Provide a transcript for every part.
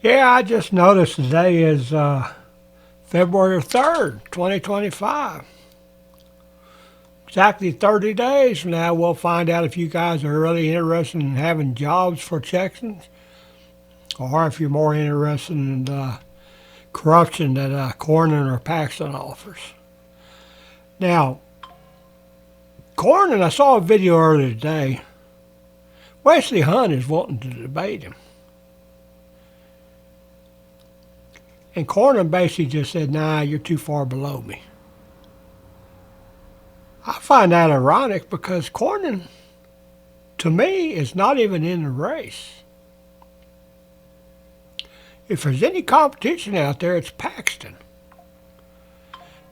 Yeah, I just noticed today is February 3rd, 2025. Exactly 30 days from now, we'll find out if you guys are really interested in having jobs for Texans or if you're more interested in the corruption that Cornyn or Paxton offers. Now, Cornyn, I saw a video earlier today. Wesley Hunt is wanting to debate him. And Cornyn basically just said, nah, you're too far below me. I find that ironic because Cornyn, to me, is not even in the race. If there's any competition out there, it's Paxton.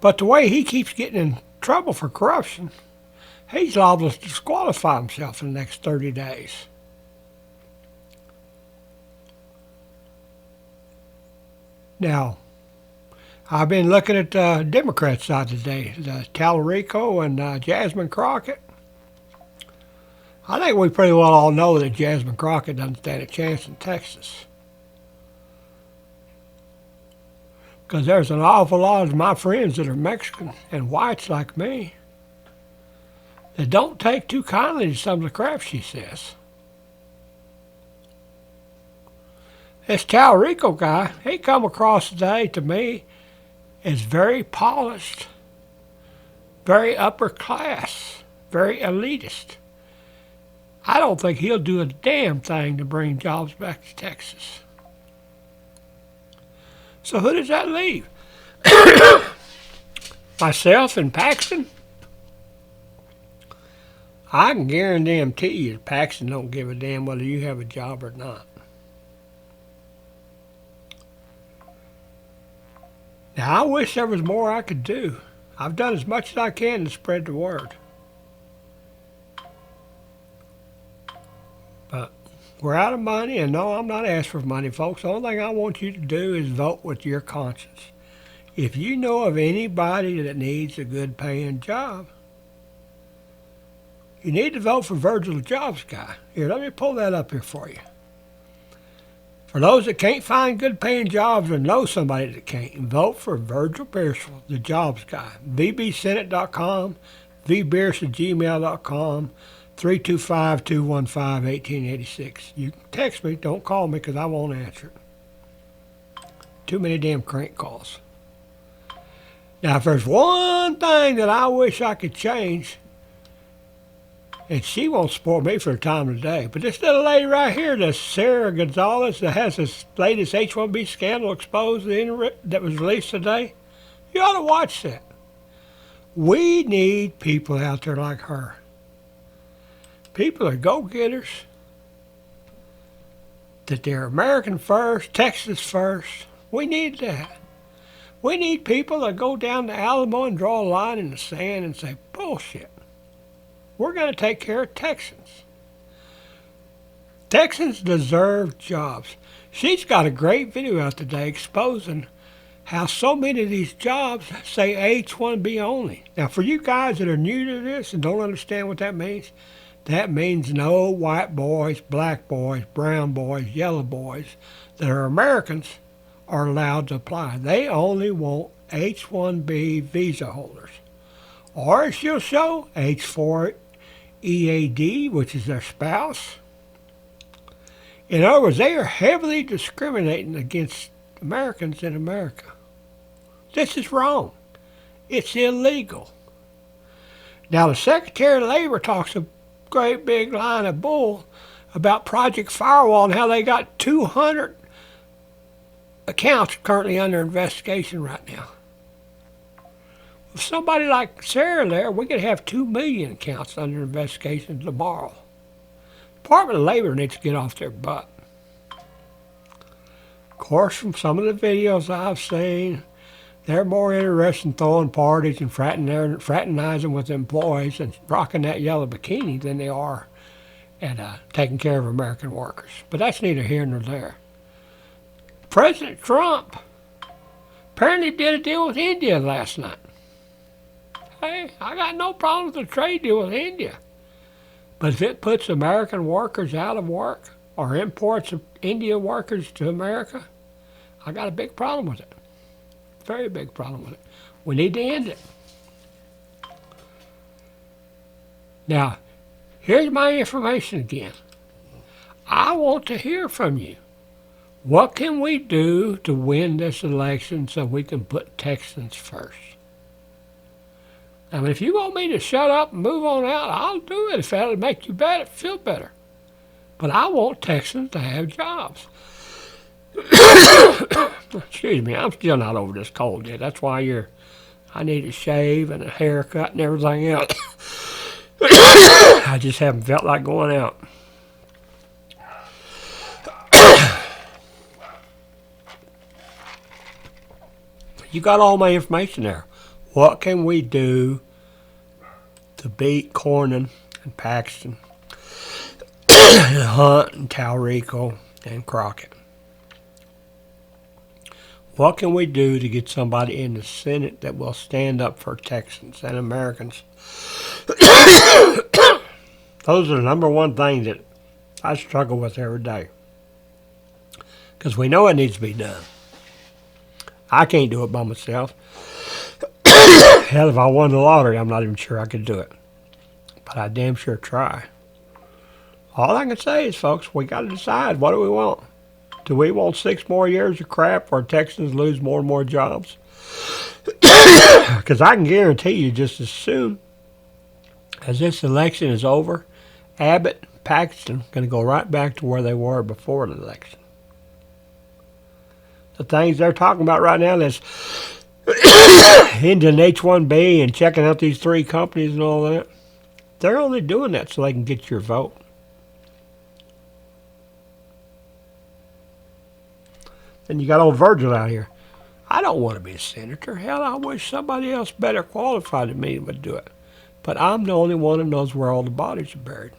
But the way he keeps getting in trouble for corruption, he's liable to disqualify himself in the next 30 days. Now, I've been looking at the Democrat side today, the Tallarico and Jasmine Crockett. I think we pretty well all know that Jasmine Crockett doesn't stand a chance in Texas. Because there's an awful lot of my friends that are Mexican and whites like me that don't take too kindly to some of the crap she says. This Tallarico guy, he come across today to me as very polished, very upper class, very elitist. I don't think he'll do a damn thing to bring jobs back to Texas. So who does that leave? Myself and Paxton? I can guarantee you that Paxton don't give a damn whether you have a job or not. Now, I wish there was more I could do. I've done as much as I can to spread the word. But we're out of money, and no, I'm not asking for money, folks. The only thing I want you to do is vote with your conscience. If you know of anybody that needs a good paying job, you need to vote for Virgil the Jobs Guy. Here, let me pull that up here for you. For those that can't find good paying jobs or know somebody that can't, vote for Virgil Beersel, the Jobs Guy. VBSenate.com, vbeers@gmail.com, 325-215-1886. You can text me, don't call me because I won't answer it. Too many damn crank calls. Now, if there's one thing that I wish I could change, and she won't support me for the time of the day, but this little lady right here, this Sarah Gonzalez, that has this latest H-1B scandal exposed that was released today, you ought to watch that. We need people out there like her. People are go-getters, that they're American first, Texas first. We need that. We need people that go down to Alamo and draw a line in the sand and say, bullshit. We're going to take care of Texans. Texans deserve jobs. She's got a great video out today exposing how so many of these jobs say H-1B only. Now, for you guys that are new to this and don't understand what that means no white boys, black boys, brown boys, yellow boys that are Americans are allowed to apply. They only want H-1B visa holders. Or as she'll show, H-4 EAD, which is their spouse. In other words, they are heavily discriminating against Americans in America. This is wrong. It's illegal. Now, the Secretary of Labor talks a great big line of bull about Project Firewall and how they got 200 accounts currently under investigation right now. With somebody like Sarah there, we could have 2 million accounts under investigation tomorrow. Department of Labor needs to get off their butt. Of course, from some of the videos I've seen, they're more interested in throwing parties and fraternizing with employees and rocking that yellow bikini than they are at taking care of American workers. But that's neither here nor there. President Trump apparently did a deal with India last night. Hey, I got no problem with the trade deal with India. But if it puts American workers out of work or imports Indian workers to America, I got a big problem with it. Very big problem with it. We need to end it. Now, here's my information again. I want to hear from you. What can we do to win this election so we can put Texans first? I mean, if you want me to shut up and move on out, I'll do it if that'll make you better, feel better. But I want Texans to have jobs. Excuse me, I'm still not over this cold yet. That's why I need a shave and a haircut and everything else. I just haven't felt like going out. You got all my information there. What can we do to beat Cornyn and Paxton and Hunt and Talrico and Crockett? What can we do to get somebody in the Senate that will stand up for Texans and Americans? Those are the number one things that I struggle with every day. Because we know it needs to be done. I can't do it by myself. Hell, if I won the lottery, I'm not even sure I could do it. But I damn sure try. All I can say is, folks, we got to decide, what do we want? Do we want 6 more years of crap where Texans lose more and more jobs? Because I can guarantee you, just as soon as this election is over, Abbott and Paxton are going to go right back to where they were before the election. The things they're talking about right now, that's into an H-1B and checking out these 3 companies and all that, they're only doing that so they can get your vote. Then you got old Virgil out here. I don't want to be a senator. Hell, I wish somebody else better qualified than me would do it. But I'm the only one who knows where all the bodies are buried.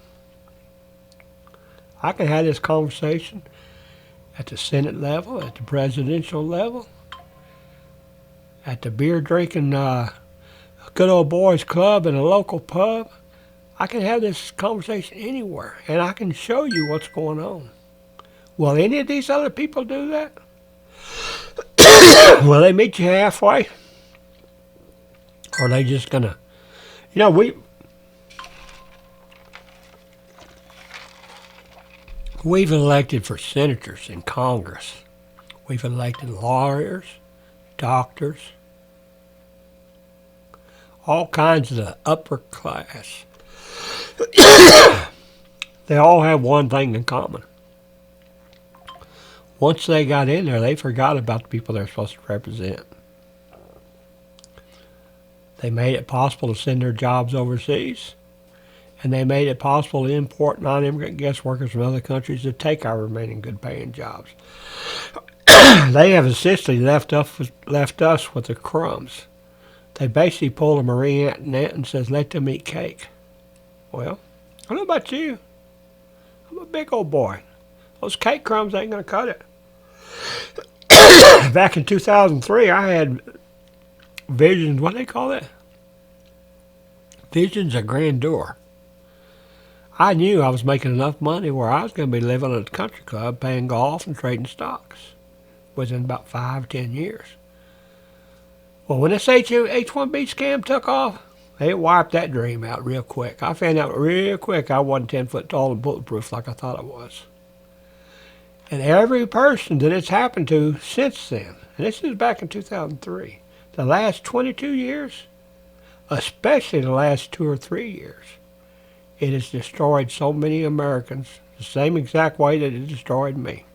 I can have this conversation at the Senate level, at the presidential level, at the beer drinking good old boys club in a local pub. I can have this conversation anywhere, and I can show you what's going on. Will any of these other people do that? Will they meet you halfway? Or are they just going to... You know, we've elected for senators in Congress. We've elected lawyers, doctors, all kinds of the upper class. They all have one thing in common. Once they got in there, they forgot about the people they're supposed to represent. They made it possible to send their jobs overseas, and they made it possible to import non-immigrant guest workers from other countries to take our remaining good-paying jobs. They have essentially left us with the crumbs. They basically pulled a Marie Antoinette and says, let them eat cake. Well, I don't know about you. I'm a big old boy. Those cake crumbs ain't going to cut it. Back in 2003, I had visions, what do they call it? Visions of grandeur. I knew I was making enough money where I was going to be living at a country club, playing golf and trading stocks within about 5-10 years. Well, when this H-1B scam took off, it wiped that dream out real quick. I found out real quick I wasn't 10 foot tall and bulletproof like I thought I was. And every person that it's happened to since then, and this is back in 2003, the last 22 years, especially the last 2 or 3 years, it has destroyed so many Americans the same exact way that it destroyed me.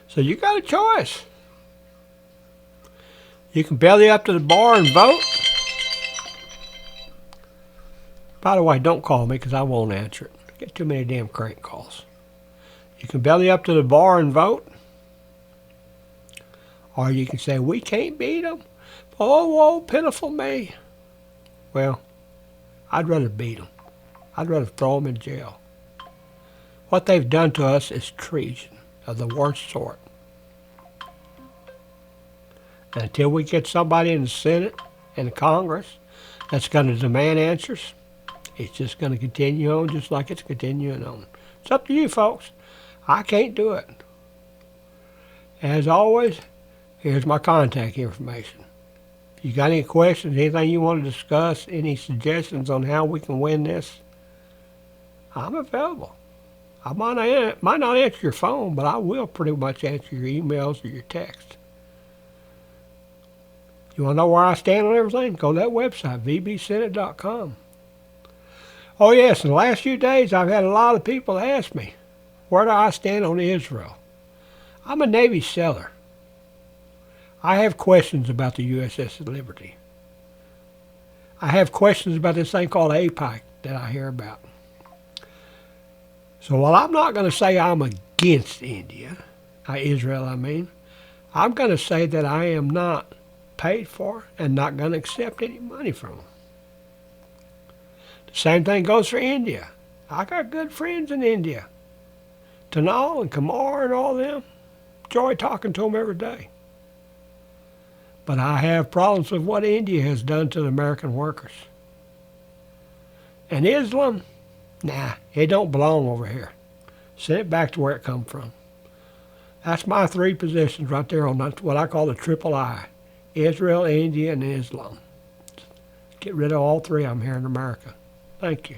So you got a choice. You can belly up to the bar and vote. By the way, don't call me because I won't answer it. I get too many damn crank calls. You can belly up to the bar and vote. Or you can say, we can't beat them. Oh, pitiful me. Well, I'd rather beat them. I'd rather throw them in jail. What they've done to us is treason of the worst sort. And until we get somebody in the Senate and the Congress that's going to demand answers, it's just going to continue on just like it's continuing on. It's up to you, folks. I can't do it. As always, here's my contact information. If you got any questions, anything you want to discuss, any suggestions on how we can win this, I'm available. I might not answer your phone, but I will pretty much answer your emails or your texts. You want to know where I stand on everything? Go to that website, vbsenate.com. Oh yes, in the last few days I've had a lot of people ask me, where do I stand on Israel? I'm a Navy sailor. I have questions about the USS Liberty. I have questions about this thing called APIC that I hear about. So while I'm not going to say I'm against Israel, I'm going to say that I am not paid for and not going to accept any money from them. The same thing goes for India. I got good friends in India. Tanal and Kumar and all them. Enjoy talking to them every day. But I have problems with what India has done to the American workers. And Islam, nah, it don't belong over here. Send it back to where it come from. That's my three positions right there on what I call the triple I. Israel, India, and Islam. Get rid of all three of them here in America. Thank you.